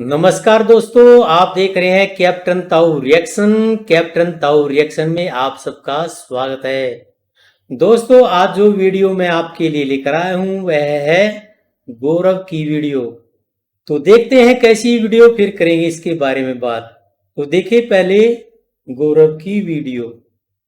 नमस्कार दोस्तों, आप देख रहे हैं कैप्टन ताऊ रिएक्शन। कैप्टन ताऊ रिएक्शन में आप सबका स्वागत है। दोस्तों, आज जो वीडियो मैं आपके लिए लेकर आया हूं वह है गौरव की वीडियो। तो देखते हैं कैसी वीडियो, फिर करेंगे इसके बारे में बात। तो देखिए पहले गौरव की वीडियो।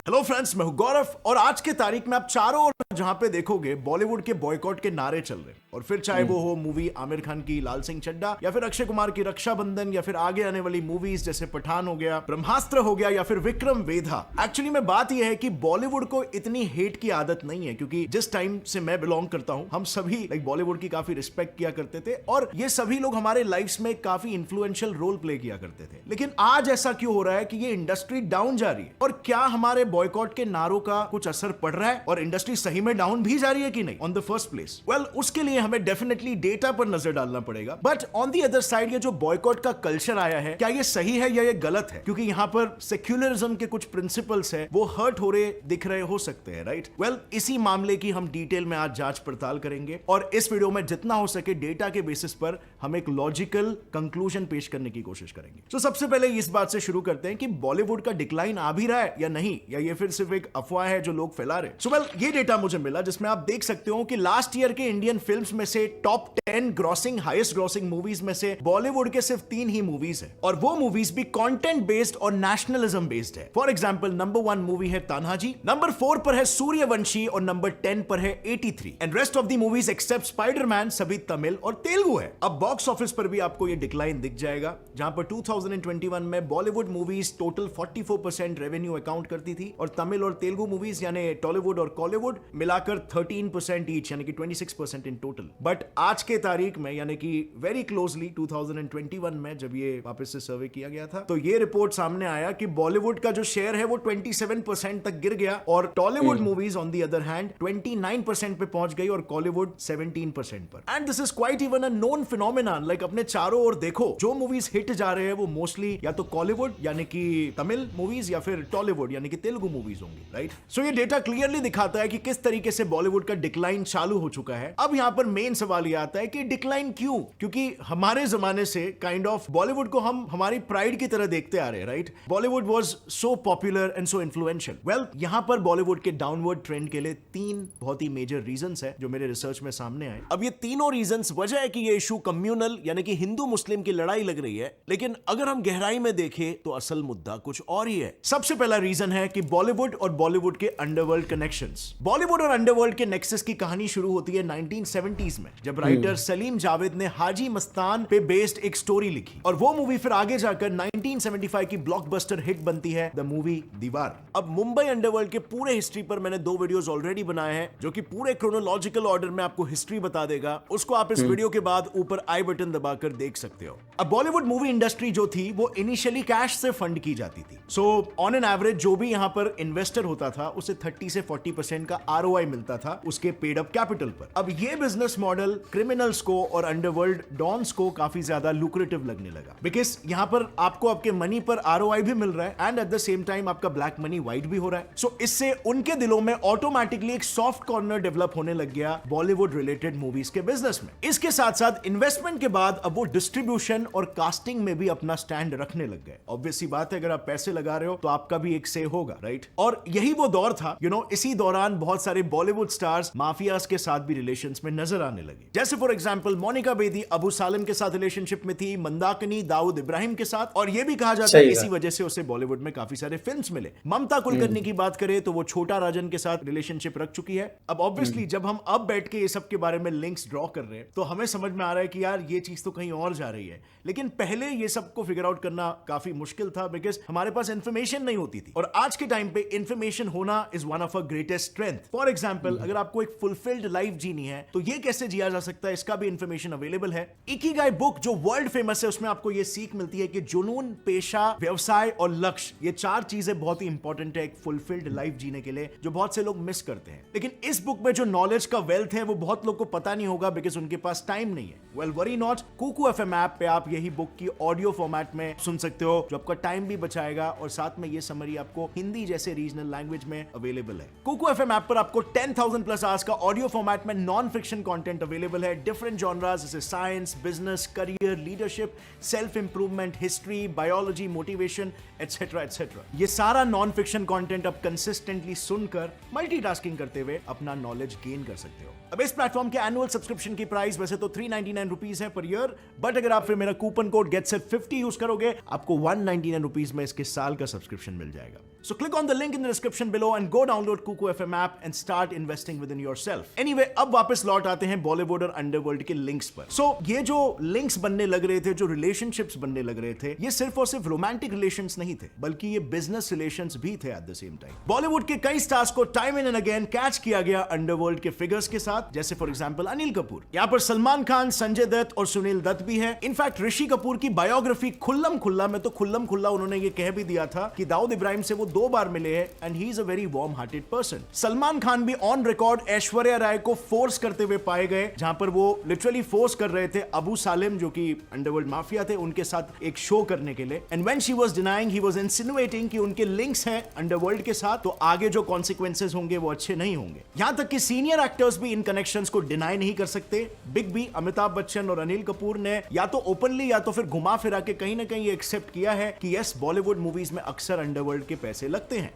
हेलो फ्रेंड्स, मैं हूं गौरव और आज के तारीख में आप चारों ओर जहां पे देखोगे बॉलीवुड के बॉयकॉट के नारे चल रहे हैं। और फिर चाहे वो हो मूवी आमिर खान की लाल सिंह चड्ढा, या फिर अक्षय कुमार की रक्षाबंधन, या फिर आगे आने वाली मूवीज जैसे पठान हो गया, ब्रह्मास्त्र हो गया, या फिर विक्रम वेधा। एक्चुअली में बात यह है कि बॉलीवुड को इतनी हेट की आदत नहीं है, क्योंकि जिस टाइम से मैं बिलोंग करता हूं हम सभी बॉलीवुड की काफी रिस्पेक्ट किया करते थे और ये सभी लोग हमारे लाइफ में काफी इंफ्लुएंशियल रोल प्ले किया करते थे। लेकिन आज ऐसा क्यों हो रहा है कि ये इंडस्ट्री डाउन जा रही है? और क्या हमारे बॉयकॉट के नारों का कुछ असर पड़ रहा है और इंडस्ट्री सही में डाउन भी जा रही है कि नहीं on the first place? Well, उसके लिए हमें डेफिनेटली डेटा पर नजर डालना पड़ेगा। But on the other side, ये जो बॉयकॉट का कल्चर आया है, क्या ये सही है या ये गलत है? क्योंकि यहां पर सेक्युलरिज्म के कुछ प्रिंसिपल्स है वो हर्ट हो रहे दिख रहे हो सकते हैं, राइट? वेल, इसी मामले की हम डिटेल में आज जांच पड़ताल करेंगे और इस वीडियो में जितना हो सके डेटा के बेसिस पर हम एक लॉजिकल कंक्लूजन पेश करने की कोशिश करेंगे। तो सबसे पहले इस बात से शुरू करते हैं कि बॉलीवुड का डिक्लाइन आ भी रहा है या नहीं, या ये फिर सिर्फ एक अफवाह है जो लोग फैला रहे हैं। सो वेल, ये डेटा मुझे मिला जिसमें आप देख सकते हो कि लास्ट ईयर के इंडियन फिल्म्स में से top 10 grossing highest grossing movies में से बॉलीवुड के सिर्फ 3 ही मूवीज है, और वो मूवीज भी कंटेंट बेस्ड और नेशनलिज्म बेस्ड है। फॉर एग्जांपल, नंबर 1 मूवी है तान्हाजी, नंबर 4 पर है सूर्यवंशी और नंबर 10 पर है 83, and rest of the movies except Spiderman सभी तमिल और तेलुगु है। अब बॉक्स ऑफिस पर भी आपको ये डिक्लाइन दिख जाएगा, जहां पर 2021 में Bollywood movies total 44% revenue account करती थी और तमिल और तेलुगु मूवीज यानी टॉलीवुड और कॉलीवुड मिलाकर 13% ईच, यानी कि 26% इन टोटल। बट आज के तारीख में यानी कि वेरी क्लोजली 2021 में जब ये वापस से सर्वे किया गया था, तो ये रिपोर्ट सामने आया कि बॉलीवुड का जो शेयर है वो 27% तक गिर गया और Tollywood movies on the other hand 29% पे पहुंच गई और कॉलीवुड 17% पर। And this is quite even a known phenomenon. Like अपने चारों ओर देखो, जो मूवीज हिट जा रहे हैं वो मोस्टली या तो कॉलीवुड यानी कि तमिल मूवीज या फिर टॉलीवुड यानी कि तेलुगु मूवीज होंगी, राइट? सो ये डेटा क्लियरली दिखाता है कि किस तरीके से बॉलीवुड का डिक्लाइन चालू हो चुका है। अब यहां पर मेन सवाल यह आता है कि डिक्लाइन क्यों? क्योंकि हमारे जमाने से काइंड ऑफ बॉलीवुड को हम हमारी प्राइड की तरह देखते आ रहे हैं, right? Bollywood was so popular and so influential. Well, यहां पर बॉलीवुड के डाउनवर्ड ट्रेंड के लिए 3 बहुत ही मेजर रीजंस है जो मेरे रिसर्च में सामने आए। अब ये तीनों रीजंस वजह है कि ये इशू कम्युनल यानी कि हिंदू मुस्लिम की लड़ाई लग रही है, लेकिन अगर हम गहराई में देखें तो असल मुद्दा कुछ और ही है। सबसे पहला रीजन है कि बॉलीवुड और बॉलीवुड के अंडरवर्ल्ड कनेक्शंस। बॉलीवुड और अंडरवर्ल्ड के नेक्सस की कहानी शुरू होती है 1970s में, जब राइटर सलीम जावेद ने हाजी मस्तान पे बेस्ड एक स्टोरी लिखी और वो मूवी फिर आगे जाकर 1975 की ब्लॉकबस्टर हिट बनती है द मूवी दीवार। अब मुंबई अंडरवर्ल्ड के पूरे हिस्ट्री पर मैंने 2 वीडियोस ऑलरेडी बनाए हैं जो कि पूरे क्रोनोलॉजिकल ऑर्डर में आपको हिस्ट्री बता देगा। उसको आप इस वीडियो के बाद ऊपर आई बटन दबाकर देख सकते हो। अब बॉलीवुड मूवी इंडस्ट्री जो थी वो इनिशियली कैश से फंड की जाती थी। सो ऑन एन एवरेज जो भी यहां पर इन्वेस्टर होता था उसे 30 से 40% का ROI मिलता था उसके पेड अप कैपिटल पर। अब ये बिजनेस मॉडल क्रिमिनल्स को और अंडरवर्ल्ड डॉन्स को काफी ज्यादा लुक्रेटिव लगने लगा, बिकॉज यहां पर आपको आपके मनी पर ROI भी मिल रहा है and at the same time आपका ब्लैक मनी वाइट भी हो रहा है। सो इससे उनके दिलों में ऑटोमेटिकली एक सॉफ्ट कॉर्नर डेवलप होने लग गया बॉलीवुड रिलेटेड मूवीज के बिजनेस में। इसके साथ साथ इन्वेस्टमेंट के बाद अब वो डिस्ट्रीब्यूशन और कास्टिंग में भी अपना स्टैंड रखने लग गए। ऑब्वियसली बात है, अगर आप पैसे लगा रहे हो तो आपका भी एक से होगा, राइट? और यही वो दौर था, इसी दौरान बहुत सारे बॉलीवुड स्टार्स माफियाज के साथ भी रिलेशंस में नजर आने लगे। जैसे फॉर एग्जांपल मोनिका बेदी अबू सालिम के साथ रिलेशनशिप में थी, मंदाकिनी दाऊद इब्राहिम के साथ, और यह भी कहा जाता है इसी वजह से उसे बॉलीवुड में काफी सारे फिल्म्स मिले। ममता कुलकर्णी की बात करें तो वो छोटा राजन के साथ रिलेशनशिप रख चुकी है। अब ऑब्वियसली जब हम अब बैठ के ये सब के बारे में लिंक्स ड्रॉ कर रहे हैं तो हमें समझ में आ रहा है कि यार ये चीज तो कहीं और जा रही है, लेकिन पहले ये सबको फिगर आउट करना काफी मुश्किल था बिकॉज हमारे पास इंफॉर्मेशन नहीं होती थी, और आज के टाइम पे इंफॉर्मेशन होना is one of a greatest strength. For example, अगर आपको एक फुलफिल्ड लाइफ जीनी है तो ये कैसे जिया जा सकता है, इसका भी इंफॉर्मेशन अवेलेबल है। इकिगाई बुक जो वर्ल्ड फेमस है, उसमें आपको ये सीख मिलती है कि जुनून, पेशा, व्यवसाय और लक्ष्य, ये 4 चीजें बहुत ही इंपॉर्टेंट है एक फुलफिल्ड लाइफ जीने के लिए, जो बहुत से लोग मिस करते हैं। लेकिन इस बुक में जो नॉलेज का वेल्थ है वो बहुत लोग को पता नहीं होगा बिकॉज उनके पास टाइम नहीं है। Well, worry not, Kuku FM app पे आप यही बुक की ऑडियो फॉर्मेट में सुन सकते हो, जो आपका टाइम भी बचाएगा और साथ में ये समरी आपको हिंदी जैसे रीजनल लैंग्वेज में अवेलेबल है। कुकू FM ऐप पर आपको आपको 10,000 प्लस आवर्स का ऑडियो फॉर्मेट में नॉन फिक्शन कंटेंट अवेलेबल है, डिफरेंट जॉनरास जैसे science, business, career, leadership, self improvement, history, biology, motivation, etcetera etcetera. ये सारा नॉन फिक्शन कंटेंट आप कंसिस्टेंटली सुनकर मल्टीटास्किंग करते हुए अपना नॉलेज गेन कर सकते हो। अब इस प्लेटफॉर्म के एनुअल सब्सक्रिप्शन की प्राइस वैसे तो 399 रुपीज है पर ईयर, बट अगर आप फिर मेरा कूपन कोड GETSET50 यूज करोगे आपको 199 रुपीज में इसके साल का सब्सक्रिप्शन मिल जाएगा। So click on the link in the description below and go download Kuku FM app and start investing within yourself. Anyway, अब वापस लौट आते हैं बॉलीवुड और अंडरवर्ल्ड के लिंक्स पर। So ये जो लिंक्स बनने लग रहे थे, जो रिलेशनशिप्स बनने लग रहे थे, ये सिर्फ और सिर्फ रोमांटिक रिलेशंस नहीं थे, बल्कि ये बिजनेस रिलेशंस भी थे at the same time. Bollywood के कई स्टार्स को टाइम एंड अगेन कैच किया गया अंडरवर्ल्ड के फिगर्स के साथ, जैसे फॉर एग्जांपल अनिल कपूर। यहाँ पर सलमान खान, संजय दत्त और सुनील दत्त भी है। इनफैक्ट ऋषि कपूर की बायोग्राफी खुल्लम खुल्ला में तो खुल्लम खुल्ला उन्होंने ये कह भी दिया था कि दाऊद इब्राहिम से वो 2 बार मिले हैं and he is a very warm hearted person. Salman Khan भी ऑन रिकॉर्ड ऐश्वर्या राय को फोर्स करते हुए पाए गए, जहां पर वो लिटरली फोर्स कर रहे थे अबू सालिम जो कि अंडरवर्ल्ड माफिया थे उनके साथ एक शो करने के लिए, and when she was denying he was insinuating कि उनके लिंक्स हैं अंडरवर्ल्ड के साथ, तो आगे जो कॉन्सिक्वेंसेस होंगे वो अच्छे नहीं होंगे। यहां तक कि सीनियर एक्टर्स भी इन कनेक्शंस को डिनाई नहीं कर सकते। बिग बी, अमिताभ बच्चन और अनिल कपूर ने या तो ओपनली या तो फिर घुमा फिरा के कहीं ना कहीं एक्सेप्ट किया है कि यस, बॉलीवुड मूवीज में अक्सर अंडरवर्ल्ड के पैसे लगते हैं।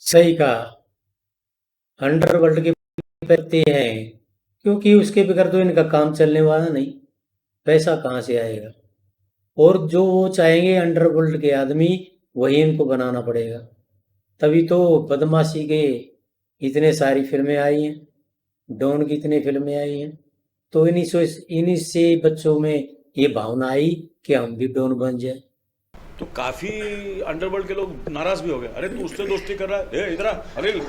सही कहा, अंडरवर्ल्ड के करते हैं क्योंकि उसके बगैर तो इनका काम चलने वाला नहीं, पैसा कहाँ से आएगा। और जो वो चाहेंगे अंडरवर्ल्ड के आदमी वही इनको बनाना पड़ेगा, तभी तो बदमाशी के इतने सारी फिल्में आई हैं, डॉन की इतनी फिल्में आई हैं, तो इन्हीं से बच्चों में ये भावना आई कि हम भी डॉन बन जाए। तो काफी अंडरवर्ल्ड के लोग नाराज भी हो गए, अरे तू उससे दोस्ती कर रहा है, इधर आ अनिल,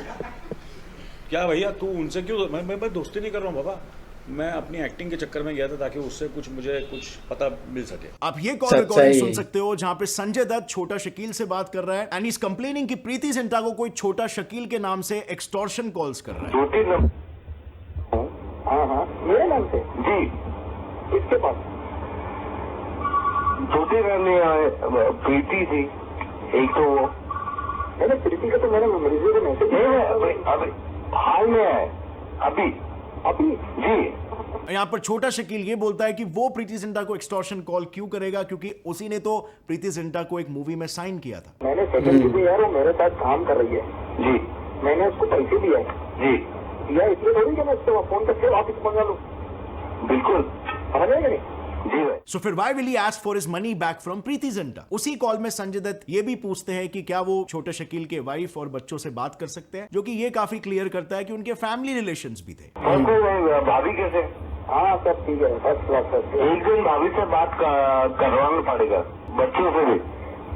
क्या भैया तू उनसे क्यों? मैं दोस्ती नहीं कर रहा हूँ बाबा, मैं अपनी एक्टिंग के चक्कर में गया था ताकि उससे मुझे कुछ पता मिल सके। आप ये कॉल रिकॉर्डिंग सुन सकते हो जहां पे संजय दत्त छोटा शकील से बात कर रहा है एंड इज कंप्लेनिंग कि प्रीति जिंटा को कोई छोटा शकील के नाम से एक्सटॉर्शन कॉल्स कर रहा है। हाँ मेरे नाम से जी, इसके पास छोटी रानी प्रीति थी एक, तो वो मैंने प्रीति का तो मैंने मरीजों को मैसेज अभी हाल में है, अभी अभी जी। यहाँ पर छोटा शकील ये बोलता है कि वो प्रीति जिंटा को एक्सटॉर्शन कॉल क्यों करेगा, क्योंकि उसी ने तो प्रीति जिंटा को एक मूवी में साइन किया था। मैंने सेकंड भी यार, वो मेरे साथ काम कर रही है जी, मैंने उसको पैसे दिया है जी, दिया इसलिए थोड़ी कि मैं उसको फोन करके वापस मंगा लूँ, बिल्कुल समझ रहे नहीं जी। So फिर why will he ask for his money back from Preity Zinta? उसी कॉल में संजय दत्त ये भी पूछते हैं कि क्या वो छोटे शकील के वाइफ और बच्चों से बात कर सकते हैं, जो कि ये काफी क्लियर करता है कि उनके फैमिली रिलेशंस भी थे। भाभी कैसे? हाँ सब ठीक है, फर्स्ट क्लास। एक दिन भाभी से बात करवाना पड़ेगा, बच्चों से भी।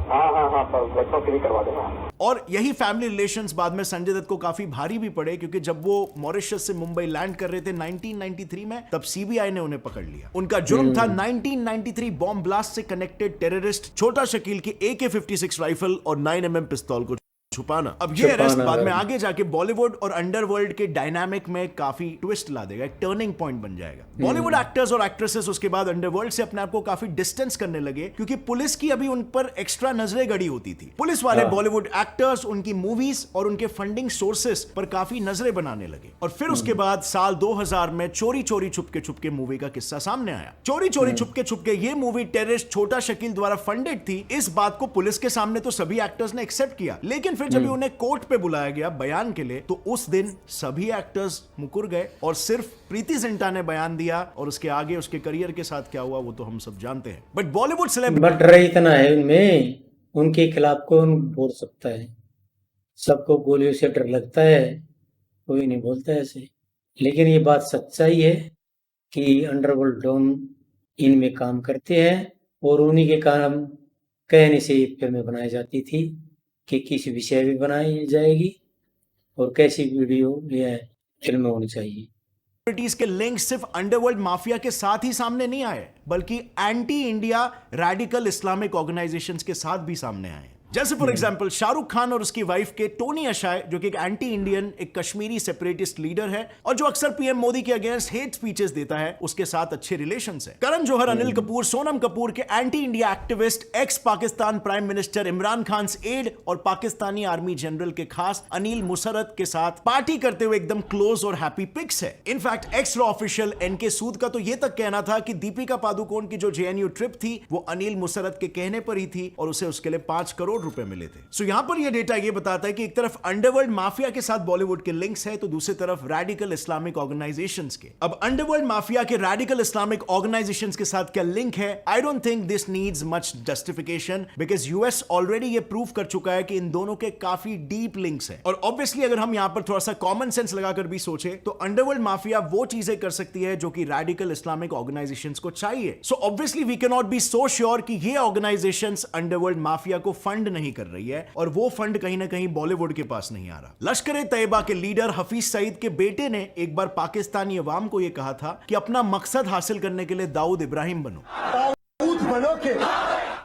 हाँ बच्चों से भी करवा देना। और यही फैमिली रिलेशंस बाद में संजय दत्त को काफी भारी भी पड़े, क्योंकि जब वो मॉरिशस से मुंबई लैंड कर रहे थे 1993 में, तब सीबीआई ने उन्हें पकड़ लिया। उनका जुर्म था 1993 बॉम्ब ब्लास्ट से कनेक्टेड टेररिस्ट छोटा शकील की AK-56 राइफल और 9mm पिस्तौल को छुपाना। अब ये अरेस्ट बाद में आगे जाके बॉलीवुड और अंडरवर्ल्ड के डायनामिक में काफी ट्विस्ट ला देगा, एक टर्निंग पॉइंट बन जाएगा। बॉलीवुड एक्टर्स और एक्ट्रेसेस उसके बाद अंडरवर्ल्ड से अपने आप को काफी डिस्टेंस करने लगे, क्योंकि पुलिस की अभी उन पर एक्स्ट्रा नजरें गड़ी होती थी। पुलिस वाले बॉलीवुड एक्टर्स, उनकी मूवीज और उनके फंडिंग सोर्सेस पर काफी नजरें बनाने लगे। और फिर उसके बाद साल 2000 में चोरी चोरी छुपके मूवी का किस्सा सामने आया। चोरी चोरी छुपके ये मूवी टेररिस्ट छोटा शकील द्वारा फंडेड थी। इस बात को पुलिस के सामने तो सभी एक्टर्स ने एक्सेप्ट किया, लेकिन फिर जब उन्हें कोर्ट पे बुलाया गया बयान के लिए, तो उस दिन सभी एक्टर्स मुकर गए और सिर्फ प्रीति जिंटा ने बयान दिया, और उसके आगे उसके करियर के साथ क्या हुआ वो तो हम सब जानते हैं। बट बॉलीवुड बट डर इतना है उनमें, उनके खिलाफ कौन बोल सकता है? सबको गोलियों से डर लगता है, कोई नहीं बोलता ऐसे। लेकिन ये बात सच्चाई है कि अंडरवर्ल्ड डॉन इनमें काम करते हैं, और उन्हीं के कारण कहने से फिल्में बनाई जाती थी कि किस विषय भी बनाई जाएगी और कैसी वीडियो या फिल्म होनी चाहिए। के लिंक सिर्फ अंडरवर्ल्ड माफिया के साथ ही सामने नहीं आए, बल्कि anti India radical Islamic organisations के साथ भी सामने आए। जैसे फॉर एग्जांपल शाहरुख खान और उसकी वाइफ के टोनी अशाय, जो कि एक एंटी इंडियन, एक कश्मीरी सेपरेटिस्ट लीडर है और जो अक्सर पीएम मोदी के अगेंस्ट हेट स्पीचेस देता है, उसके साथ अच्छे रिलेशंस है। करण जौहर, अनिल कपूर, सोनम कपूर के anti India activist, ex Pakistan prime minister Imran Khan aid और पाकिस्तानी आर्मी जनरल के खास अनिल मुसरत के साथ पार्टी करते हुए एकदम क्लोज और हैप्पी पिक्स है। इनफैक्ट एक्स रॉ ऑफिशियल एनके सूद का तो यह तक कहना था कि दीपिका पादुकोण की जो जेएनयू ट्रिप थी वो अनिल मुसरत के कहने पर ही थी और उसे उसके लिए 5 करोड़ रुपए मिले थे। सो यहां पर यह डेटा यह बताता है कि एक तरफ अंडरवर्ल्ड माफिया के साथ बॉलीवुड के लिंक्स है, तो दूसरी तरफ रेडिकल इस्लामिक ऑर्गेनाइजेशंस के। अब अंडरवर्ल्ड माफिया के रेडिकल इस्लामिक ऑर्गेनाइजेशंस के साथ क्या लिंक है? I don't think this needs much justification, because US already ये प्रूव कर चुका है कि इन दोनों के काफी डीप लिंक्स हैं। और ऑब्वियसली अगर हम यहां पर थोड़ा सा कॉमन सेंस लगाकर भी सोचे तो अंडरवर्ल्ड माफिया वो चीजें कर सकती है जो कि रेडिकल इस्लामिक ऑर्गेनाइजेशंस को चाहिए। So obviously we can not be so sure कि ये ऑर्गेनाइजेशंस अंडरवर्ल्ड माफिया को फंड नहीं कर रही है और वो फंड कहीं ना कहीं बॉलीवुड के पास नहीं आ रहा। लश्कर ए तैयबा के लीडर हफीज सईद के बेटे ने एक बार पाकिस्तानी अवाम को यह कहा था कि अपना मकसद हासिल करने के लिए दाऊद इब्राहिम बनो।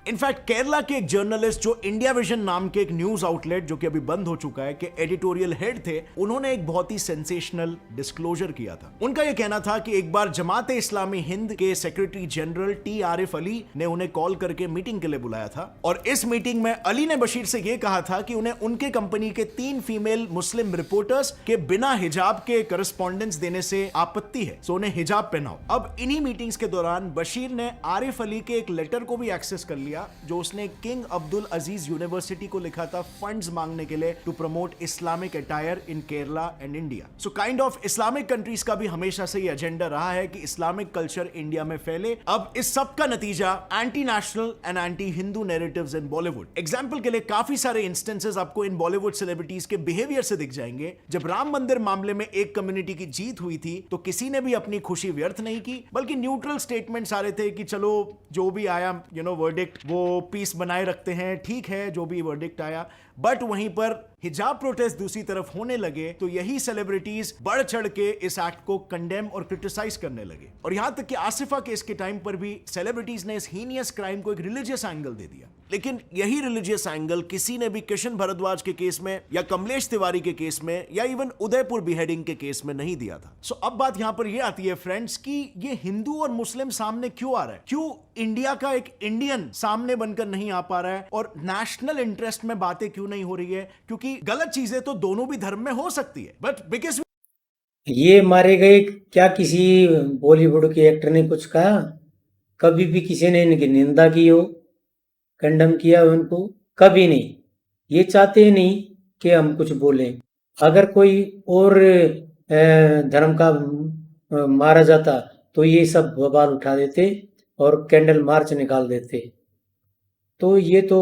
इनफैक्ट केरला के एक जर्नलिस्ट जो इंडिया विजन नाम के एक न्यूज आउटलेट, जो कि अभी बंद हो चुका है, के एडिटोरियल हेड थे, उन्होंने एक बहुत ही सेंसेशनल डिस्क्लोजर किया था। उनका यह कहना था कि एक बार जमात इस्लामी हिंद के secretary general T Arif Ali ने उन्हें कॉल करके मीटिंग के लिए बुलाया था और इस मीटिंग में अली ने बशीर से यह कहा था कि उन्हें उनके कंपनी के 3 फीमेल मुस्लिम रिपोर्टर्स के बिना हिजाब के करस्पॉन्डेंस देने से आपत्ति है, सो उन्हें हिजाब पहनाओ। अब इन्हीं मीटिंग्स के दौरान बशीर ने आरिफ अली के एक लेटर को भी एक्सेस कर लिया जो उसने किंग अब्दुल अजीज यूनिवर्सिटी को लिखा था फंड्स मांगने के लिए to promote Islamic attire in Kerala and India. So kind of Islamic countries का भी हमेशा से ये एजेंडा रहा है कि इस्लामिक कल्चर इंडिया में फैले। अब इस सब का नतीजा anti national and anti Hindu narratives in Bollywood. Example के लिए काफी सारे इंस्टेंसेस आपको इन बॉलीवुड सेलिब्रिटीज के बिहेवियर से दिख जाएंगे। जब राम मंदिर मामले में एक कम्युनिटी की जीत हुई थी तो किसी ने भी अपनी खुशी व्यर्थ नहीं की, बल्कि न्यूट्रल स्टेटमेंट्स आ रहे थे कि चलो जो भी आया वर्डिक्ट वो पीस बनाए रखते हैं, ठीक है जो भी वर्डिक्ट आया। बट वहीं पर हिजाब प्रोटेस्ट दूसरी तरफ होने लगे तो यही सेलिब्रिटीज बढ़ चढ़ के इस एक्ट को कंडेम और क्रिटिसाइज करने लगे। और यहां तक कि आसिफा केस के टाइम पर भी सेलिब्रिटीज ने इस हीनियस क्राइम को एक रिलीजियस एंगल दे दिया, लेकिन यही रिलीजियस एंगल किसी ने भी किशन भारद्वाज के केस में या कमलेश तिवारी के केस में या इवन उदयपुर बिहेडिंग के केस में नहीं दिया था। सो अब बात यहां पर यह आती है फ्रेंड्स कि ये हिंदू और मुस्लिम सामने क्यों आ रहा है, क्यों इंडिया का एक इंडियन सामने बनकर नहीं आ पा रहा है और नेशनल इंटरेस्ट में बातें क्यों नहीं हो रही है? क्योंकि गलत चीजें तो दोनों भी धर्म में हो सकती है, बट बिकॉज ये मारे गए, क्या किसी बॉलीवुड के एक्टर ने कुछ कहा? कभी भी किसी ने इनकी निंदा की हो, कंडम किया हो उनको? कभी नहीं। ये चाहते ही नहीं कि हम कुछ बोलें। अगर कोई और धर्म का मारा जाता तो ये सब बवाल उठा देते और कैंडल मार्च निकाल देते। तो ये तो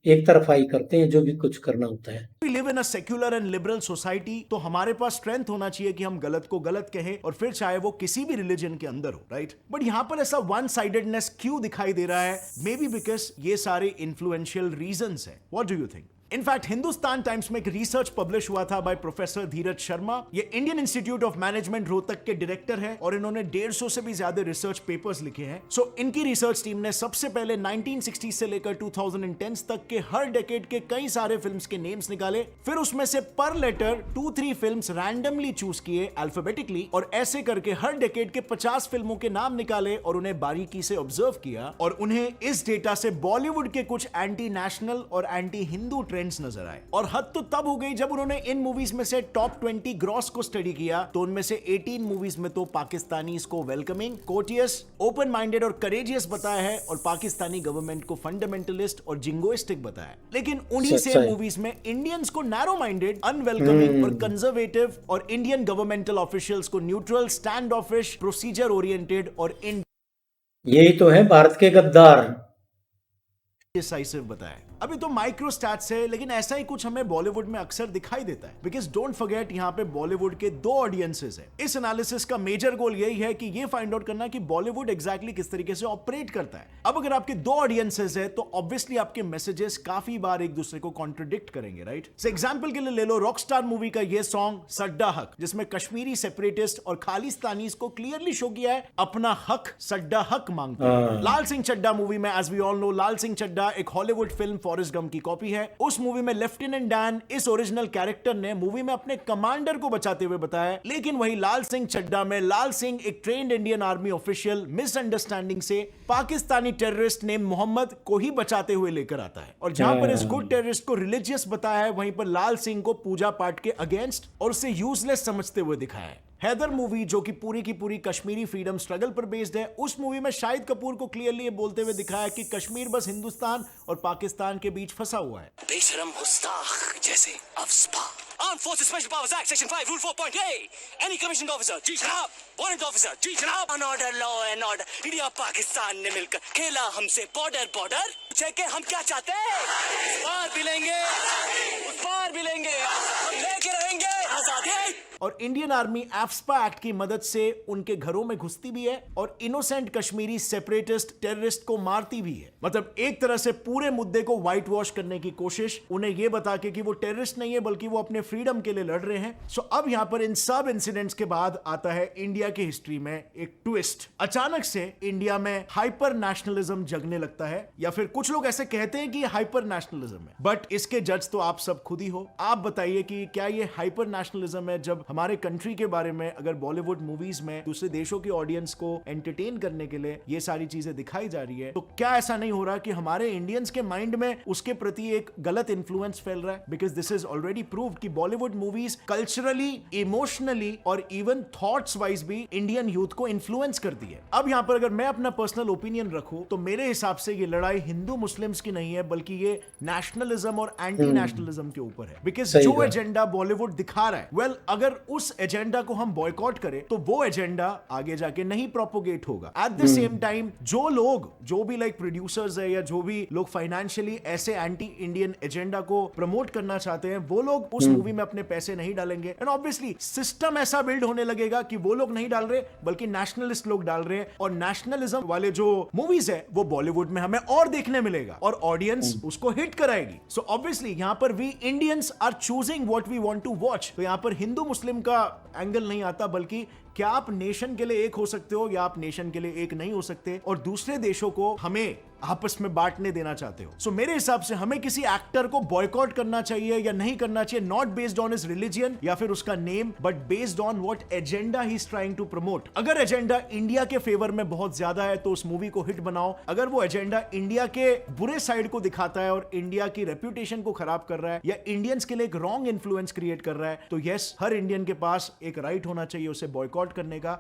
एक तरफाई करते हैं जो भी कुछ करना होता है। We live in a secular and liberal society, तो हमारे पास स्ट्रेंथ होना चाहिए कि हम गलत को गलत कहें और फिर चाहे वो किसी भी रिलीजन के अंदर हो, राइट? बट यहां पर ऐसा वन साइडेडनेस क्यों दिखाई दे रहा है? मे बी बिकॉज ये सारे इन्फ्लुएंशियल रीजंस हैं। What do you think? In fact Hindustan times में एक रिसर्च पब्लिश हुआ था बाय प्रोफेसर धीरज शर्मा। ये Indian institute of management Rohtak के डायरेक्टर है और इन्होंने 150 से भी ज्यादा रिसर्च पेपर्स लिखे हैं। सो इनकी रिसर्च टीम ने सबसे पहले 1960 से लेकर 2010 तक के हर डेकेड के कई सारे फिल्म्स के नेम्स निकाले, फिर उसमें से पर लेटर 2-3 फिल्म्स रैंडमली चूज किए अल्फाबेटिकली और ऐसे करके हर डेकेड के 50 फिल्मों के नाम निकाले और उन्हें बारीकी से ऑब्जर्व किया और उन्हें इस डेटा से बॉलीवुड के कुछ एंटी नेशनल और एंटी हिंदू नजर आए। और हद तो तब हो गई जब उन्होंने इन मूवीज में से टॉप 20 ग्रॉस को स्टडी किया तो उनमें से 18 मूवीज में तो पाकिस्तानी को वेलकमिंग, कोर्टियस, ओपन माइंडेड और करेजियस बताया है और पाकिस्तानी गवर्नमेंट को फंडामेंटलिस्ट और जिंगोइस्टिक बताया है। लेकिन उन्हीं से मूवीज में इंडियंस को नैरो माइंडेड, अनवेलकमिंग और कंजर्वेटिव और इंडियन गवर्नमेंटल ऑफिशियल्स को न्यूट्रल, स्टैंड ऑफिश, प्रोसीजर ओरिएंटेड और यही तो है भारत के गद्दार, डिसाइसिव बताया। अभी तो माइक्रो स्टैट्स है, लेकिन ऐसा ही कुछ हमें बॉलीवुड में अक्सर दिखाई देता है। बिकॉज डोंट फॉरगेट यहाँ पे बॉलीवुड के 2 ऑडियंसेस है। इस एनालिसिस का मेजर गोल यही है कि ये फाइंड आउट करना कि बॉलीवुड एग्जैक्टली किस तरीके से ऑपरेट करता है। अब अगर आपके 2 ऑडियंसेस है तो ऑब्वियसली आपके मैसेजेस काफी बार एक दूसरे को कॉन्ट्रडिक्ट करेंगे, राइट? सो एग्जांपल के लिए ले लो रॉकस्टार मूवी का ये सॉन्ग सड्डा हक, जिसमें कश्मीरी सेपरेटिस्ट और खालिस्तानीज को क्लियरली शो किया है अपना हक, सड्डा हक मांगते हैं। लाल सिंह चड्डा मूवी में एज वी ऑल नो लाल सिंह चड्डा चड्ढा एक हॉलीवुड फिल्म फॉरेस्ट गम की कॉपी है। उस मूवी में लेफ्टिनेंट डैन इस ओरिजिनल कैरेक्टर ने मूवी में अपने कमांडर को बचाते हुए बताया, लेकिन वही लाल सिंह चड्ढा में लाल सिंह एक trained Indian army official misunderstanding से पाकिस्तानी टेररिस्ट नेम मोहम्मद को ही बचाते हुए लेकर आता है। और जहां पर इस गुड टेररिस्ट को रिलीजियस बताया है, वहीं पर लाल सिंह को पूजा पाठ के अगेंस्ट और उसे यूजलेस समझते हुए दिखाया है। हैदर मूवी जो कि पूरी की पूरी कश्मीरी फ्रीडम स्ट्रगल पर बेस्ड है, उस मूवी में शाहिद कपूर को क्लियरली ये बोलते हुए दिखाया कि कश्मीर बस हिंदुस्तान और पाकिस्तान के बीच फंसा हुआ है। बेशरम गुस्ताख जैसे AFSPA. Armed Forces Special Powers Act Section 5 Rule 4.A Any commissioned officer जी जनाब, warrant officer जी जनाब, on order law and order। India Pakistan ने मिलकर खेला हमसे बॉर्डर चेक हम क्या चाहते हैं, उस पार भी लेंगे उस पार भी लेंगे, हम लेके रहेंगे आजादी। और इंडियन आर्मी एफ्स्पा एक्ट की मदद से उनके घरों में घुसती भी है और इनोसेंट कश्मीरी सेपरेटिस्ट टेररिस्ट को मारती भी है। मतलब एक तरह से पूरे मुद्दे को व्हाइट वॉश करने की कोशिश, उन्हें यह बता के कि वो टेररिस्ट नहीं है बल्कि वो अपने फ्रीडम के लिए लड़ रहे हैं। सो अब यहां पर इन सब इंसिडेंट्स के बाद आता है इंडिया की हिस्ट्री में एक ट्विस्ट। अचानक से इंडिया में हाइपर नेशनलिज्म जगने लगता है, या फिर कुछ लोग ऐसे कहते हैं कि हाइपर नेशनलिज्म है, बट इसके जज तो आप सब खुद ही हो। आप बताइए कि क्या ये हाइपर नेशनलिज्म है जब हमारे कंट्री के बारे में अगर बॉलीवुड मूवीज में दूसरे देशों की ऑडियंस को एंटरटेन करने के लिए ये सारी चीजें दिखाई जा रही है, तो क्या ऐसा नहीं हो रहा कि हमारे इंडियंस के माइंड में उसके प्रति एक गलत इन्फ्लुएंस फैल रहा है? Because this is already proved कि बॉलीवुड मूवीज कल्चरली, इमोशनली और इवन थॉट्स वाइज भी इंडियन यूथ को इन्फ्लुएंस करती है। अब यहां पर अगर मैं अपना पर्सनल ओपिनियन रखूं तो मेरे हिसाब से ये लड़ाई हिंदू मुस्लिम्स की नहीं है, बल्कि ये नेशनलिज्म और एंटी नेशनलिज्म के ऊपर है। बिकॉज जो एजेंडा बॉलीवुड दिखा रहा है, वेल अगर उस एजेंडा को हम बॉयकॉट करें तो वो एजेंडा आगे जाके नहीं प्रोपोगेट होगा। एट द सेम टाइम जो लोग, जो भी लाइक प्रोड्यूसर्स है या जो भी लोग फाइनेंशियली ऐसे एंटी इंडियन एजेंडा को प्रमोट करना चाहते हैं, वो लोग उस मूवी में अपने पैसे नहीं डालेंगे। एंड ऑब्वियसली सिस्टम ऐसा बिल्ड होने लगेगा कि वो लोग नहीं डाल रहे बल्कि नेशनलिस्ट लोग डाल रहे हैं, और नेशनलिज्म वाले जो मूवीज है वो बॉलीवुड में हमें और देखने मिलेगा और ऑडियंस उसको हिट कराएगी। सो ऑब्वियसली यहां पर we Indians are choosing what we want to watch. तो यहां पर हिंदू मुस्लिम का एंगल नहीं आता, बल्कि क्या आप नेशन के लिए एक हो सकते हो या आप नेशन के लिए एक नहीं हो सकते और दूसरे देशों को हमें आपस में बांटने देना चाहते हो। सो मेरे हिसाब से हमें किसी एक्टर को बॉयकॉट करना चाहिए या नहीं करना चाहिए, not based on his religion या फिर उसका name, but based on what agenda he is trying to promote. अगर एजेंडा इंडिया के फेवर में बहुत ज्यादा है तो उस मूवी को हिट बनाओ। अगर वो एजेंडा इंडिया के बुरे साइड को दिखाता है और इंडिया की रेप्यूटेशन को खराब कर रहा है या इंडियंस के लिए एक रॉन्ग इन्फ्लुएंस क्रिएट कर रहा है, तो यस, हर इंडियन के पास एक राइट होना चाहिए उसे बॉयकॉट करने का,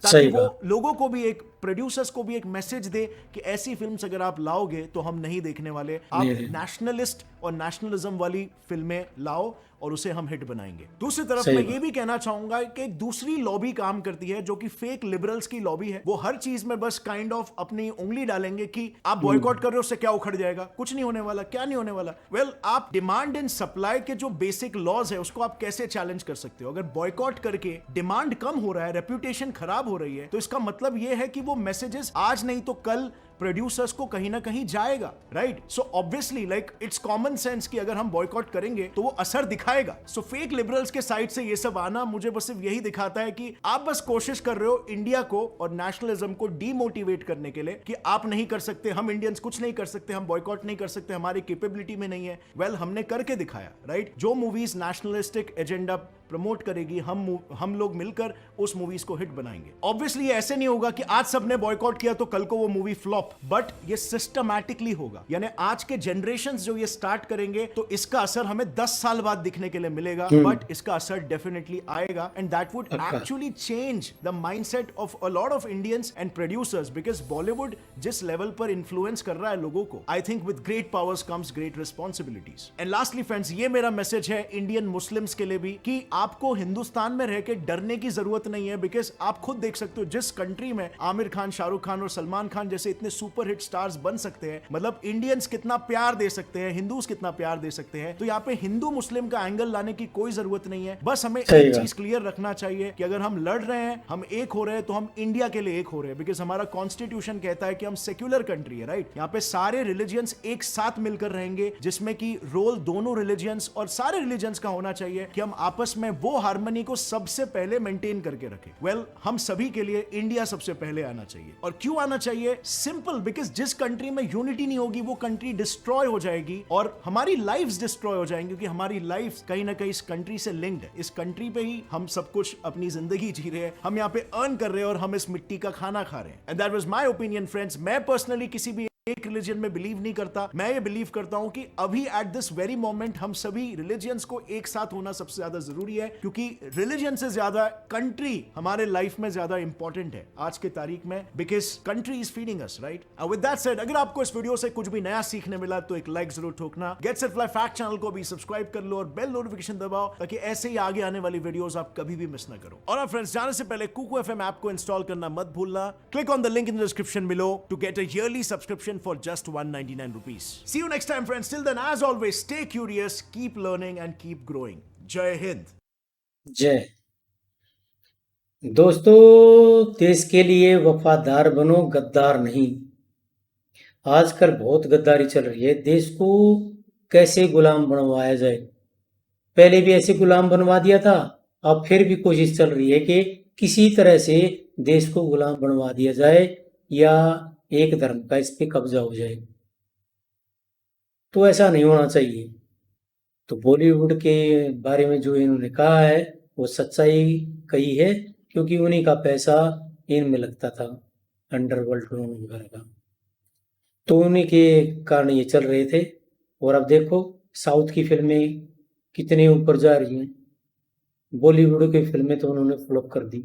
ताकि वो लोगों को भी, एक प्रोड्यूसर्स को भी एक मैसेज दे कि ऐसी फिल्म्स अगर आप लाओगे तो हम नहीं देखने वाले। आप नेशनलिस्ट और नेशनलिज्म वाली फिल्में लाओ और उसे हम हिट बनाएंगे। दूसरी तरफ मैं ये भी कहना चाहूंगा कि एक दूसरी लॉबी काम करती है जो कि फेक लिबरल्स की लॉबी है। वो हर चीज में बस काइंड ऑफ अपनी उंगली डालेंगे कि आप बॉयकॉट कर रहे हो, उससे क्या उखड़ जाएगा, कुछ नहीं होने वाला, क्या नहीं होने वाला। वेल, आप डिमांड एंड सप्लाई के जो बेसिक लॉज है उसको आप कैसे चैलेंज कर सकते हो? अगर बॉयकॉट करके डिमांड कम हो रहा है, रेप्यूटेशन खराब हो रही है, तो इसका मतलब ये है कि वो मैसेजेस आज नहीं तो कल प्रोड्यूसर्स को कहीं ना कहीं जाएगा, right? So obviously like it's common sense कि अगर हम बॉयकॉट करेंगे तो वो असर दिखाएगा। सो फेक लिबरल्स के साइड से ये सब आना मुझे बस सिर्फ यही दिखाता है कि आप बस कोशिश कर रहे हो इंडिया को और नेशनलिज्म को डीमोटिवेट करने के लिए कि आप नहीं कर सकते, हम इंडियंस कुछ नहीं कर सकते, हम बॉयकॉट नहीं कर सकते, हमारी कैपेबिलिटी में नहीं है। वेल, हमने करके दिखाया, राइट? जो मूवीज नेशनलिस्टिक एजेंडा प्रमोट करेगी, हम लोग मिलकर उस मूवीज को हिट बनाएंगे। ऑब्वियसली ऐसे नहीं होगा कि आज सबने बॉयकॉट किया तो कल को वो मूवी फ्लॉप, बट ये सिस्टमैटिकली होगा। यानी आज के जनरेशंस जो ये स्टार्ट करेंगे तो इसका असर हमें 10 साल बाद दिखने के लिए मिलेगा, बट इसका असर डेफिनेटली आएगा and that would actually change the mindset of a lot of Indians and producers. Because Bollywood जिस लेवल पर इन्फ्लुएंस कर रहा है लोगों को, I think with great powers comes great responsibilities. And lastly friends, ये मेरा मैसेज है इंडियन मुस्लिम्स के लिए भी कि आपको हिंदुस्तान में रह के डरने की जरूरत नहीं है। बिकॉज आप खुद देख सकते हो जिस कंट्री में आमिर खान, शाहरुख खान और सलमान खान जैसे इतने सुपर हिट स्टार्स बन सकते हैं, मतलब इंडियंस कितना प्यार दे सकते हैं, हिंदूज कितना प्यार दे सकते हैं, तो यहाँ पे हिंदू मुस्लिम का एंगल लाने की कोई जरूरत नहीं है। बस हमें एक चीज क्लियर रखना चाहिए कि अगर हम लड़ रहे हैं, हम एक हो रहे हैं, तो हम इंडिया के लिए एक हो रहे हैं। बिकॉज हमारा कॉन्स्टिट्यूशन कहता है कि हम सेक्युलर कंट्री है, राइट? यहाँ पे सारे रिलीजियंस एक साथ मिलकर रहेंगे, जिसमें कि रोल दोनों रिलीजियंस और सारे रिलीजियंस का होना चाहिए कि हम आपस में में वो हार्मनी को सबसे पहले मेंटेन करके रखे। वेल, हम सभी के लिए इंडिया सबसे पहले आना चाहिए। और क्यों आना चाहिए? सिंपल, बिकॉज जिस कंट्री में यूनिटी नहीं होगी वो कंट्री डिस्ट्रॉय हो जाएगी और हमारी लाइफ्स डिस्ट्रॉय हो जाएंगी, क्योंकि हमारी लाइफ कहीं ना कहीं इस कंट्री से लिंक्ड है। इस कंट्री पे ही हम सब कुछ अपनी जिंदगी जी रहे हैं, हम यहाँ पे अर्न कर रहे हैं और हम इस मिट्टी का खाना खा रहे हैं। And that was my opinion friends. मैं पर्सनली किसी भी एक रिलीजन में बिलीव नहीं करता। मैं ये बिलीव करता हूं कि अभी एट दिस वेरी मोमेंट हम सभी रिलीजियंस को एक साथ होना सबसे ज्यादा जरूरी है, क्योंकि रिलीजन से ज्यादा कंट्री हमारे लाइफ में ज्यादा इंपॉर्टेंट है आज के तारीख में, because country is feeding us, right? With that said, अगर आपको इस वीडियो से कुछ भी नया सीखने मिला तो एक लाइक जरूर ठोकना। Gets it fly fact channel को भी सब्सक्राइब कर लो और बेल नोटिफिकेशन दबाओ, ताकि ऐसे ही आगे आने वाली वीडियोस आप कभी भी मिस ना करो। और फ्रेंड्स, जाने से पहले कुकू एफएम ऐप को इंस्टॉल करना मत भूलना। Click on the link in the description below to get a yearly subscription for just 199 rupees. See you next time, friends. Till then, as always, stay curious, keep learning, and keep growing. Jai Hind. जय। दोस्तों, देश के लिए वफादार बनो, गद्दार नहीं। आजकल बहुत गद्दारी चल रही है। देश को कैसे गुलाम बनवाया जाए, पहले भी ऐसे गुलाम बनवा दिया था, अब फिर भी कोशिश चल रही है कि किसी तरह से देश को गुलाम बनवा दिया जाए या एक धर्म का इस पे कब्जा हो जाए। तो ऐसा नहीं होना चाहिए। तो बॉलीवुड के बारे में जो इन्होंने कहा है वो सच्चाई कही है, क्योंकि उन्हीं का पैसा इनमें लगता था, अंडरवर्ल्ड वगैरह का। तो उन्हीं के कारण ये चल रहे थे। और अब देखो, साउथ की फिल्में कितने ऊपर जा रही हैं, बॉलीवुड की फिल्में तो उन्होंने फ्लॉप कर दी।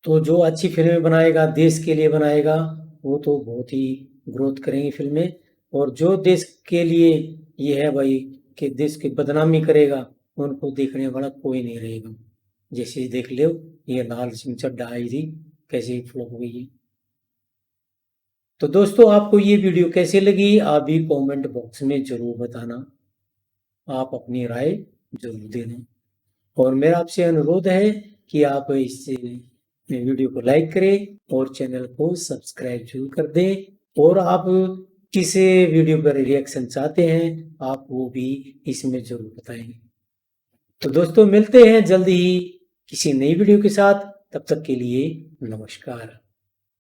तो जो अच्छी फिल्में बनाएगा, देश के लिए बनाएगा, वो तो बहुत ही ग्रोथ करेंगी फिल्में। और जो देश के लिए ये है भाई कि देश की बदनामी करेगा, उनको देखने वाला कोई नहीं रहेगा। जैसे देख लो, ये लाल सिंह चड्ढा आई थी, कैसे फ्लॉप हुई है। तो दोस्तों, आपको ये वीडियो कैसी लगी, आप भी कमेंट बॉक्स में जरूर बताना। आप अपनी राय जरूर देना। और मेरा आपसे अनुरोध है कि आप इस वीडियो को लाइक करें और चैनल को सब्सक्राइब जरूर कर दें। और आप किस वीडियो पर रिएक्शन चाहते हैं, आप वो भी इसमें जरूर बताएं। तो दोस्तों, मिलते हैं जल्दी ही किसी नई वीडियो के साथ। तब तक के लिए नमस्कार।